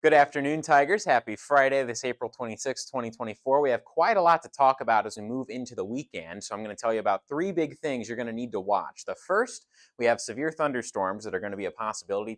Good afternoon, Tigers. Happy Friday, this April 26, 2024. We have quite a lot to talk about as we move into the weekend, so I'm going to tell you about three big things you're going to need to watch. The first, we have severe thunderstorms that are going to be a possibility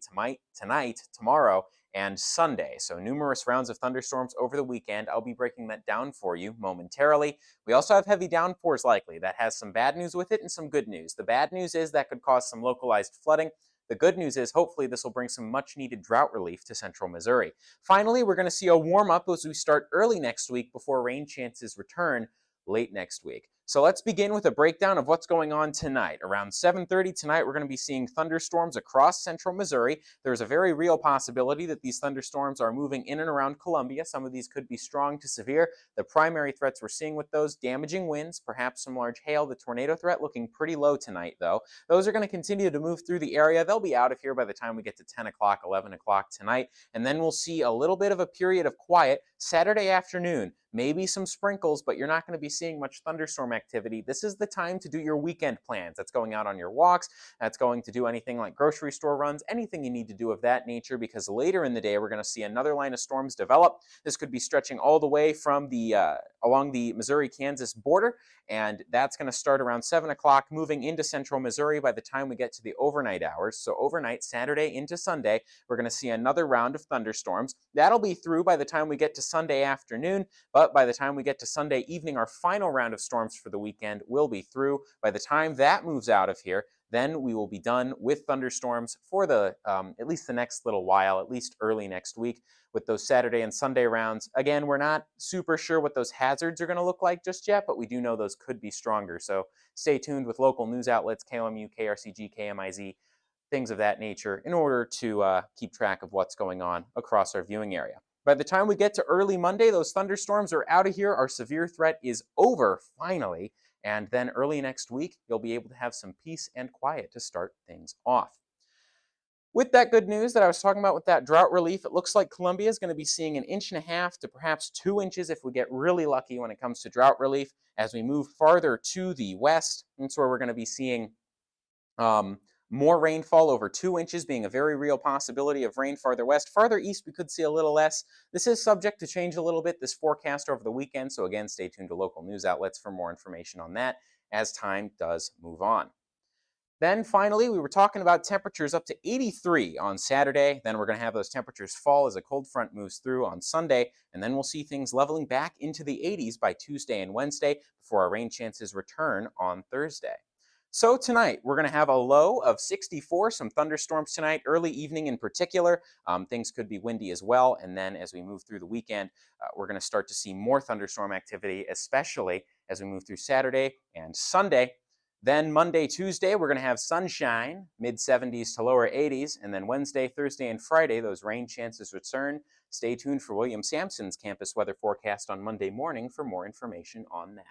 tonight, tomorrow, and Sunday. So numerous rounds of thunderstorms over the weekend. I'll be breaking that down for you momentarily. We also have heavy downpours likely. That has some bad news with it and some good news. The bad news is that could cause some localized flooding. The good news is hopefully this will bring some much needed drought relief to central Missouri. Finally, we're going to see a warm up as we start early next week before rain chances return late next week. So let's begin with a breakdown of what's going on tonight. Around 7:30 tonight, we're going to be seeing thunderstorms across central Missouri. There's a very real possibility that these thunderstorms are moving in and around Columbia. Some of these could be strong to severe. The primary threats we're seeing with those, damaging winds, perhaps some large hail. The tornado threat looking pretty low tonight, though. Those are going to continue to move through the area. They'll be out of here by the time we get to 10 o'clock, 11 o'clock tonight. And then we'll see a little bit of a period of quiet Saturday afternoon. Maybe some sprinkles, but you're not going to be seeing much thunderstorm activity. This is the time to do your weekend plans. That's going out on your walks. That's going to do anything like grocery store runs, anything you need to do of that nature, because later in the day, we're going to see another line of storms develop. This could be stretching all the way from along the Missouri-Kansas border, and that's going to start around 7 o'clock, moving into central Missouri by the time we get to the overnight hours. So overnight, Saturday into Sunday, we're going to see another round of thunderstorms. That'll be through by the time we get to Sunday afternoon, but by the time we get to Sunday evening, our final round of storms for the weekend will be through. By the time that moves out of here, then we will be done with thunderstorms for at least the next little while, at least early next week, with those Saturday and Sunday rounds. Again, we're not super sure what those hazards are going to look like just yet, but we do know those could be stronger. So stay tuned with local news outlets, KOMU, KRCG, KMIZ, things of that nature, in order to keep track of what's going on across our viewing area. By the time we get to early Monday, those thunderstorms are out of here. Our severe threat is over, finally. And then early next week, you'll be able to have some peace and quiet to start things off. With that good news that I was talking about with that drought relief, it looks like Columbia is going to be seeing 1.5 to perhaps 2 inches if we get really lucky when it comes to drought relief. As we move farther to the west, that's where we're going to be seeing more rainfall, over 2 inches being a very real possibility of rain farther west. Farther east, we could see a little less. This is subject to change a little bit, this forecast over the weekend. So again, stay tuned to local news outlets for more information on that as time does move on. Then finally, we were talking about temperatures up to 83 on Saturday. Then we're going to have those temperatures fall as a cold front moves through on Sunday. And then we'll see things leveling back into the 80s by Tuesday and Wednesday before our rain chances return on Thursday. So tonight, we're going to have a low of 64, some thunderstorms tonight, early evening in particular. Things could be windy as well. And then as we move through the weekend, we're going to start to see more thunderstorm activity, especially as we move through Saturday and Sunday. Then Monday, Tuesday, we're going to have sunshine, mid-70s to lower 80s. And then Wednesday, Thursday, and Friday, those rain chances return. Stay tuned for William Sampson's campus weather forecast on Monday morning for more information on that.